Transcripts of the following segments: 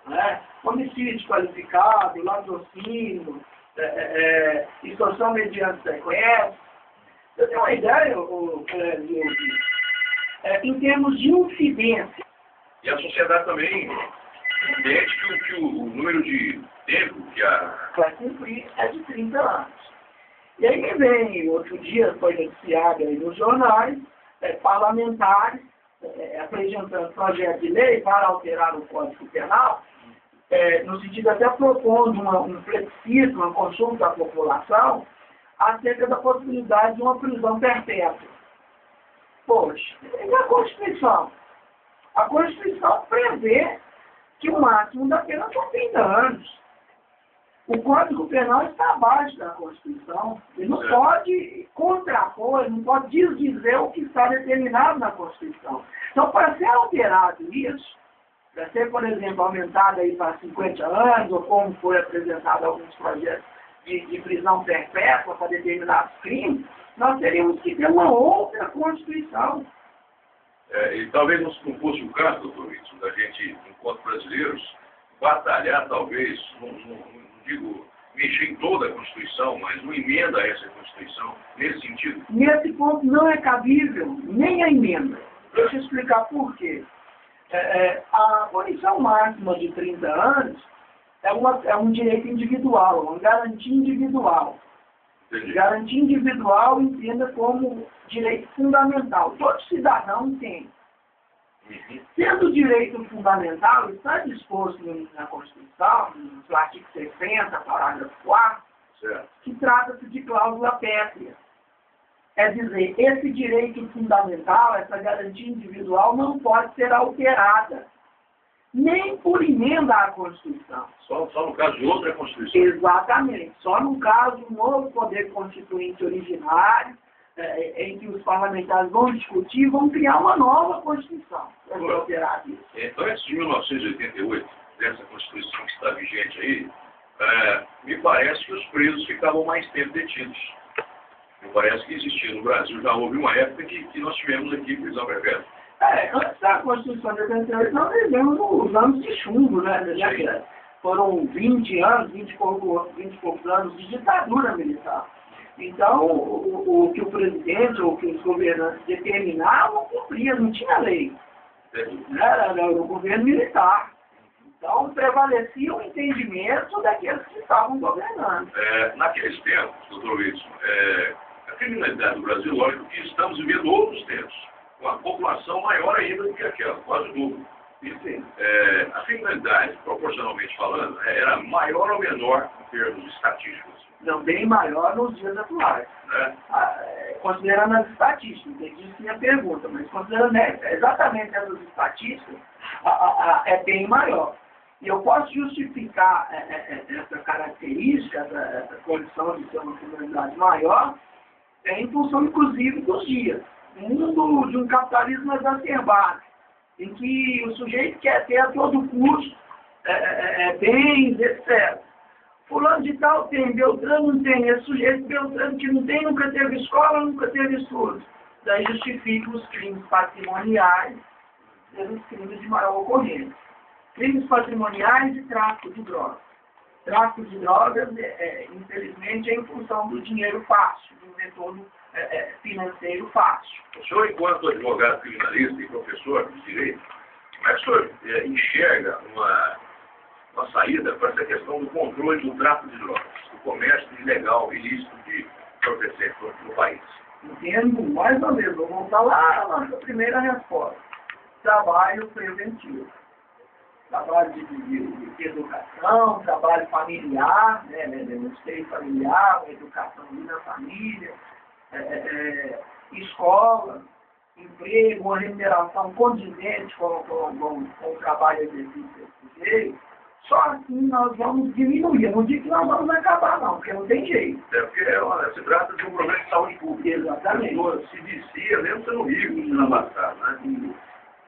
né? Homicídio qualificado, latrocínio, extorsão mediante sequestro. Eu tenho uma ideia, em termos de incidência. E a sociedade também entende que o número de tempo que vai cumprir é de 30 anos. E aí me vem, outro dia foi noticiado aí nos jornais, parlamentares apresentando projeto de lei para alterar o Código Penal, no sentido até propondo um plebiscito, uma consulta à população, acerca da possibilidade de uma prisão perpétua. Poxa, e a Constituição? A Constituição prevê que o máximo da pena são 30 anos. O Código Penal está abaixo da Constituição. Ele não pode contrapor, ele não pode desdizer o que está determinado na Constituição. Então, para ser alterado isso, para ser, por exemplo, aumentado aí para 50 anos, ou como foi apresentado alguns projetos de prisão perpétua para determinados crimes, nós teríamos que ter uma outra Constituição. E talvez não fosse o caso, doutor Wilson, da gente, enquanto brasileiros, batalhar, talvez, não digo mexer em toda a Constituição, mas uma emenda a essa Constituição, nesse sentido? Nesse ponto não é cabível nem a emenda. Deixa eu explicar por quê. A punição máxima de 30 anos é um direito individual, uma garantia individual. Entendi. Garantia individual entenda como direito fundamental. Todo cidadão tem. Sendo direito fundamental, está disposto na Constituição, no artigo 60, parágrafo 4, certo, que trata-se de cláusula pétrea. É dizer, esse direito fundamental, essa garantia individual, não pode ser alterada, nem por emenda à Constituição. Só no caso de outra Constituição. Exatamente. Só no caso de um novo poder constituinte originário, em que os parlamentares vão discutir, vão criar uma nova Constituição para ser alterado isso. Então, antes de 1988, dessa Constituição que está vigente aí, me parece que os presos ficavam mais tempo detidos. Me parece que existia no Brasil, já houve uma época que nós tivemos aqui prisão perpétua. Antes da Constituição de 88, nós vivemos os anos de chumbo, né? Foram 20 anos, 20 e poucos anos de ditadura militar. Então, o que o presidente ou que os governantes determinavam, cumpria, não tinha lei. Era o governo militar. Então, prevalecia o entendimento daqueles que estavam governando. Naqueles tempos, doutor Wilson, a criminalidade do Brasil, lógico que estamos vivendo outros tempos, com a população maior ainda do que aquela, quase o dobro. A criminalidade, proporcionalmente falando, era maior ou menor em termos estatísticos? Não, bem maior nos dias atuais. Considerando as estatísticas, isso é minha pergunta, mas considerando exatamente essas estatísticas, é bem maior. E eu posso justificar essa característica, essa condição de ser uma criminalidade maior, em função, inclusive, dos dias. Um mundo de um capitalismo exacerbado, em que o sujeito quer ter a todo custo bens, etc. Fulano de tal tem, Beltrano não tem. Esse sujeito Beltrano que não tem, nunca teve escola, nunca teve estudos. Daí justifica os crimes patrimoniais pelos crimes de maior ocorrência. Crimes patrimoniais e tráfico de drogas. Tráfico de drogas, infelizmente, é em função do dinheiro fácil, do retorno financeiro fácil. O senhor, enquanto advogado criminalista e professor de direito, como é que o senhor enxerga uma saída para essa questão do controle do tráfico de drogas, do comércio ilegal, ilícito de entorpecentes no país? Entendo, mais ou menos. Vou voltar lá à nossa primeira resposta. Trabalho preventivo. Trabalho de educação, trabalho familiar, no seio familiar, educação na família, escola, emprego, uma remuneração condizente com o trabalho exercido desse sujeito. Só assim nós vamos diminuir. Eu não digo que nós vamos acabar, não, porque não tem jeito. Porque se trata de um problema de saúde pública. Exatamente. Se vicia, mesmo sendo rico, no passado, né?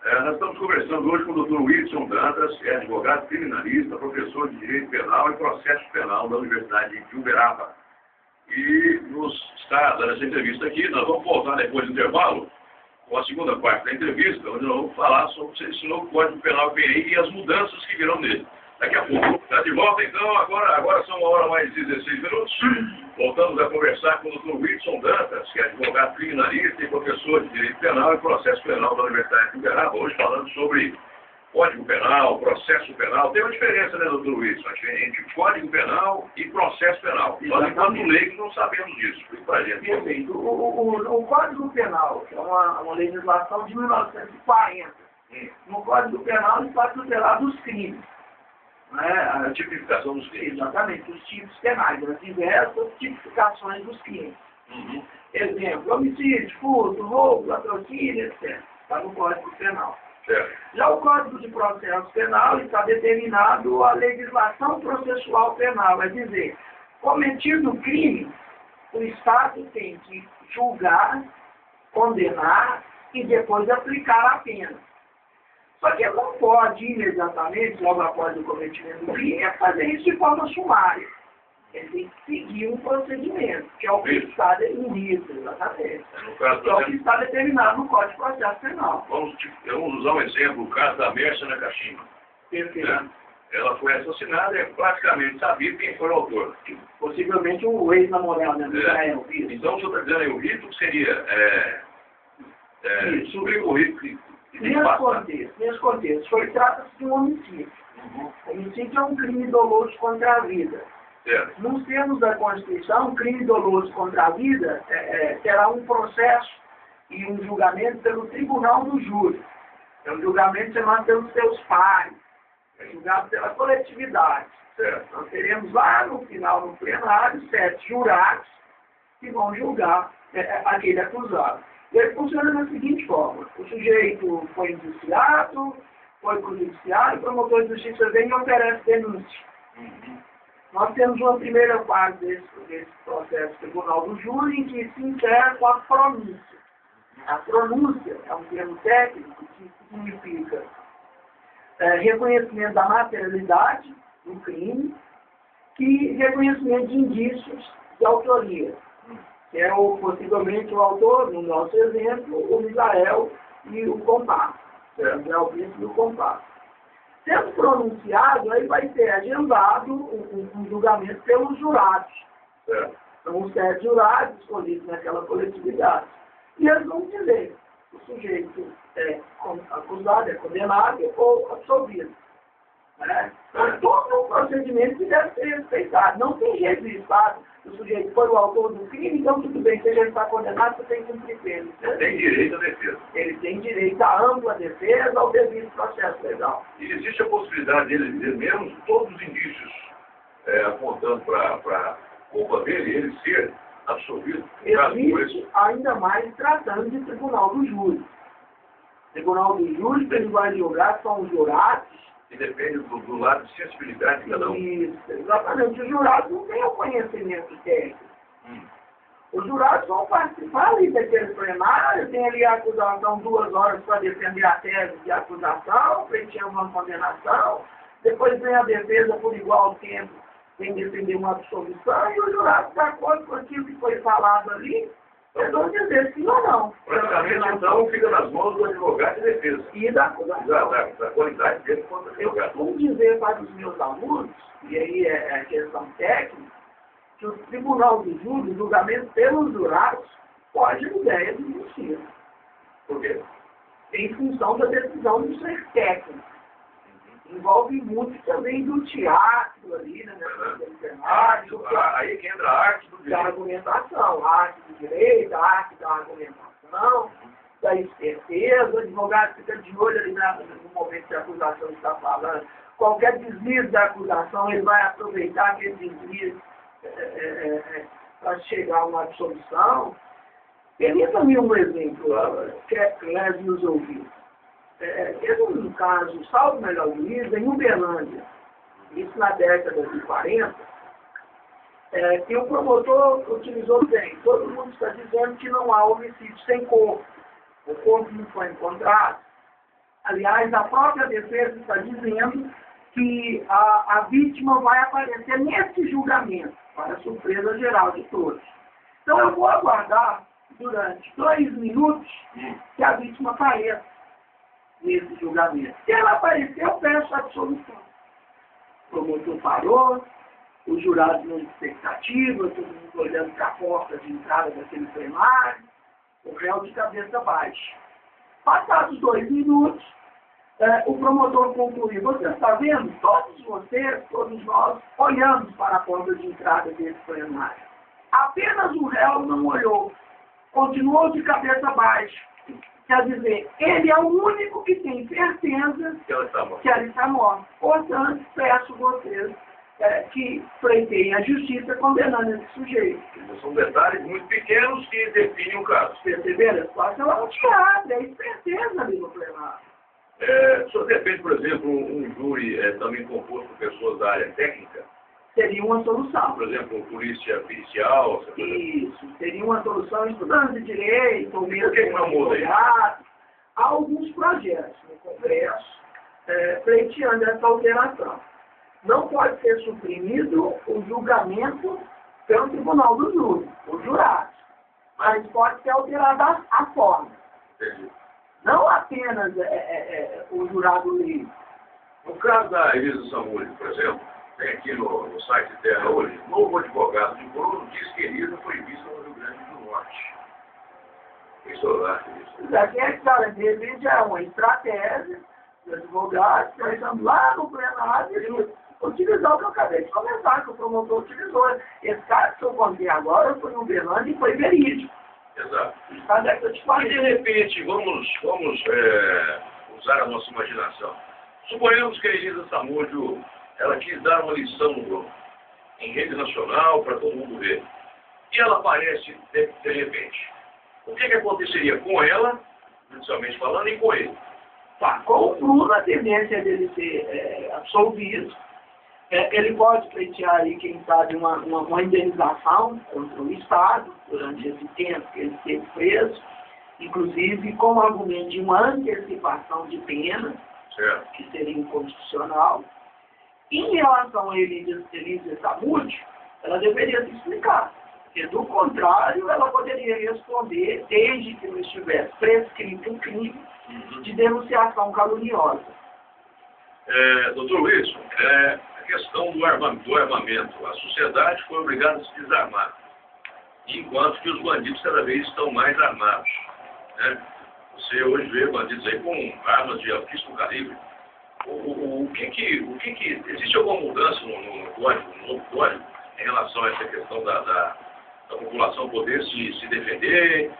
Nós estamos conversando hoje com o Dr. Wilson Dantas, que é advogado criminalista, professor de Direito Penal e Processo Penal da Universidade de Uberaba. E nos está dando essa entrevista aqui. Nós vamos voltar depois do intervalo com a segunda parte da entrevista, onde nós vamos falar sobre esse novo Código Penal que vem aí e as mudanças que virão nele. Daqui a pouco. Está de volta então, agora são 1h mais 16. Voltamos a conversar com o Dr. Whitson Dantas, que é advogado criminalista e professor de Direito Penal e Processo Penal da Universidade de Uberaba, hoje falando sobre Código Penal, Processo Penal. Tem uma diferença, né, Dr. Whitson, entre Código Penal e Processo Penal. Nós, enquanto leigos, não sabemos disso. Explica para a gente. Perfeito. O Código Penal, que é uma legislação de 1940, no Código Penal está tutelado os crimes. A tipificação dos crimes. Exatamente, os tipos penais, as diversas tipificações dos crimes. Exemplo, homicídio, furto, roubo, latrocínio, etc. Está no Código Penal. Certo. Já o Código de Processo Penal está determinado a legislação processual penal, é dizer, cometido o crime, o Estado tem que julgar, condenar e depois aplicar a pena. Só que ele não pode imediatamente, logo após o cometimento do crime, fazer isso de forma sumária. Ele tem que seguir um procedimento, que é o que está determinado, exatamente. No caso, que é o que está determinado no Código de Processo Penal. Vamos usar um exemplo, o caso da Mércia Nakashima. Perfeito. Né? Ela foi assassinada e é praticamente sabido quem foi o autor. Possivelmente o ex-namorado de Israel. Então, o senhor está dizendo aí, o rito seria suprir o rito que nesse contexto, trata-se de um homicídio. Homicídio é um crime doloso contra a vida. Nos termos da Constituição, um crime doloso contra a vida terá um processo e um julgamento pelo tribunal do júri. É um julgamento chamado pelos seus pares. É julgado pela coletividade. Nós teremos lá no final, no plenário, 7 jurados que vão julgar aquele acusado. Ele funciona da seguinte forma: o sujeito foi indiciado, foi para o judiciário, o promotor de justiça vem e oferece denúncia. Nós temos uma primeira fase desse processo tribunal do júri, em que se encerra com a pronúncia. A pronúncia é um termo técnico que significa reconhecimento da materialidade do crime e reconhecimento de indícios de autoria. Que é possivelmente o autor, no nosso exemplo, o Misael e o compasso. O Misael Pinto e o compasso. Sendo pronunciado, aí vai ser agendado um julgamento pelos jurados. São os 7 jurados escolhidos naquela coletividade. E eles vão dizer se o sujeito é acusado, é condenado ou absolvido. Então, todo o procedimento que deve ser respeitado. Não tem jeito de Estado. O sujeito foi o autor do crime, então tudo bem, se ele está condenado, você tem que cumprir pena. Ele tem direito à defesa. Ele tem direito à ampla defesa, ao devido processo legal. E existe a possibilidade dele dizer, mesmo todos os indícios apontando para culpa dele, ele ser absolvido? Existe, ainda mais tratando de tribunal do júri. Tribunal do júri, que ele vai julgar, são os jurados. E depende do lado de sensibilidade de cada um. Isso, exatamente. Os jurados não têm o conhecimento técnico. Os jurados vão participar ali daquele plenário, tem ali a acusação 2 horas para defender a tese de acusação, pleiteando uma condenação, depois vem a defesa por igual tempo, tem que defender uma absolvição, e os jurados, de acordo com aquilo que foi falado ali, eles vão dizer sim ou não. Praticamente, então, fica nas mãos do advogado de defesa. E da acusação. Da qualidade dele quanto advogado. Eu costumo dizer para os meus alunos, e aí é questão técnica, que o tribunal do júri, o julgamento pelos jurados, pode ideia de justiça. Por quê? Em função da decisão do ser técnico. Envolve muito também do teatro ali, né? Aí que entra a arte do direito. Da argumentação, a arte do direito, a arte da argumentação, da esperteza, o advogado fica de olho ali no momento que a acusação está falando. Qualquer desvio da acusação, ele vai aproveitar aquele desvio para chegar a uma absolvição. Permita-me um exemplo que leve nos ouvidos. Teve um caso, salvo melhor juiz, em Uberlândia, isso na década de 40, que o promotor utilizou bem. Todo mundo está dizendo que não há homicídio sem corpo. O corpo não foi encontrado. Aliás, a própria defesa está dizendo que a vítima vai aparecer nesse julgamento, para surpresa geral de todos. Então eu vou aguardar durante 2 minutos que a vítima apareça nesse julgamento. Se ela aparecer, eu peço a absolução. promotor parou, os jurados na expectativa, todo mundo olhando para a porta de entrada daquele plenário, o réu de cabeça baixa. Passados 2 minutos, o promotor concluiu: você está vendo? Todos vocês, todos nós, olhamos para a porta de entrada desse plenário. Apenas o réu não olhou, continuou de cabeça baixa. Quer dizer, ele é o único que tem certeza que ela está morta. Portanto, peço vocês que pleiteiem a justiça condenando esse sujeito. São detalhes muito pequenos que definem o caso. Perceberam? A situação é um teatro, é certeza ali no plenário. O senhor defende, por exemplo, um júri também composto por pessoas da área técnica? Seria uma solução. Por exemplo, polícia pericial? Isso, seria uma solução, estudantes de direito, ou mesmo por que não muda isso? Há alguns projetos no Congresso pleiteando essa alteração. Não pode ser suprimido o julgamento pelo Tribunal do Júri, os jurados, mas pode ser alterada a forma. Entendi. Não apenas o jurado livre. No caso da Elisa Samúdio, por exemplo, tem aqui no site dela hoje, novo advogado de Bruno diz que Elisa foi vista no Rio Grande do Norte. O que o senhor acha disso? Aqui é que, de repente, é uma estratégia do advogado, nós estamos lá no plenário, utilizar o que eu acabei de comentar, que o promotor utilizou. Esse caso que eu contei agora foi no Uberlândia e foi verídico. Exato. E de repente, vamos usar a nossa imaginação. Suponhamos que a Elisa Samúdio, ela quis dar uma lição em rede nacional para todo mundo ver. E ela aparece de repente. O que aconteceria com ela, judicialmente falando, e com ele? Tá, com o Bruno, a tendência dele ser absolvido. Ele pode pleitear aí, quem sabe, uma indenização contra o Estado durante esse tempo que ele esteve preso, inclusive com o argumento de uma antecipação de pena, certo, que seria inconstitucional. Em relação a Elisa Samúdio, ela deveria se explicar, porque do contrário ela poderia responder, desde que não estivesse prescrito um crime de denunciação caluniosa. Doutor Wilson, a questão do armamento, a sociedade foi obrigada a se desarmar, enquanto que os bandidos cada vez estão mais armados, né? Você hoje vê bandidos aí com armas de altíssimo calibre. Existe alguma mudança no novo código em relação a essa questão da população poder se defender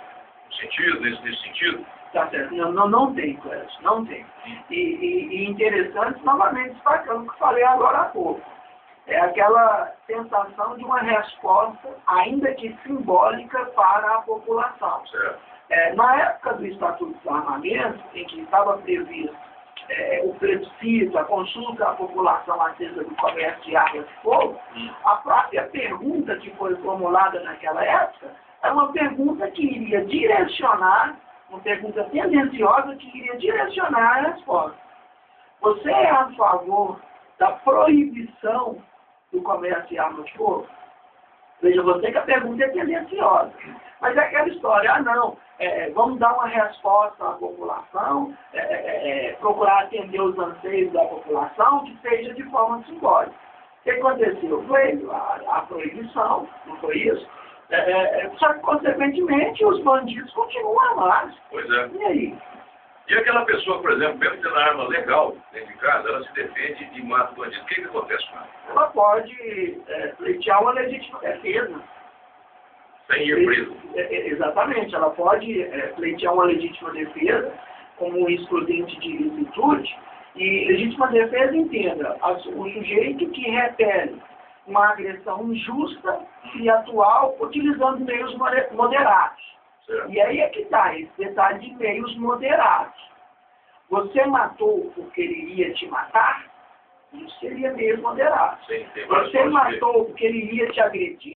nesse sentido? Tá certo. Não tem, Clécio, não tem. E interessante, novamente destacando o que falei agora há pouco. É aquela sensação de uma resposta, ainda que simbólica, para a população. Certo. Na época do Estatuto do Armamento, em que estava previsto o plebiscito, a consulta à população acerca do comércio de armas de fogo, a própria pergunta que foi formulada naquela época era uma pergunta que iria direcionar, uma pergunta tendenciosa que iria direcionar a resposta. Você é a favor da proibição do comércio de armas de fogo? Veja você que a pergunta é tendenciosa. Mas é aquela história, vamos dar uma resposta à população, procurar atender os anseios da população, que seja de forma simbólica. O que aconteceu? Foi a proibição, não foi isso? Só que, consequentemente, os bandidos continuam armados. Pois é. E aí? E aquela pessoa, por exemplo, mesmo tendo arma legal dentro de casa, ela se defende e mata o bandido. O que acontece com ela? Ela pode pleitear uma legítima defesa. Sem ir preso. Exatamente. Ela pode pleitear uma legítima defesa como um excludente de ilicitude. E legítima defesa, entenda, o sujeito que repele uma agressão injusta e atual utilizando meios moderados. Certo. E aí é que está esse detalhe de meios moderados. Você matou porque ele ia te matar? Isso seria meios moderados. Sim, Você matou porque ele ia te agredir?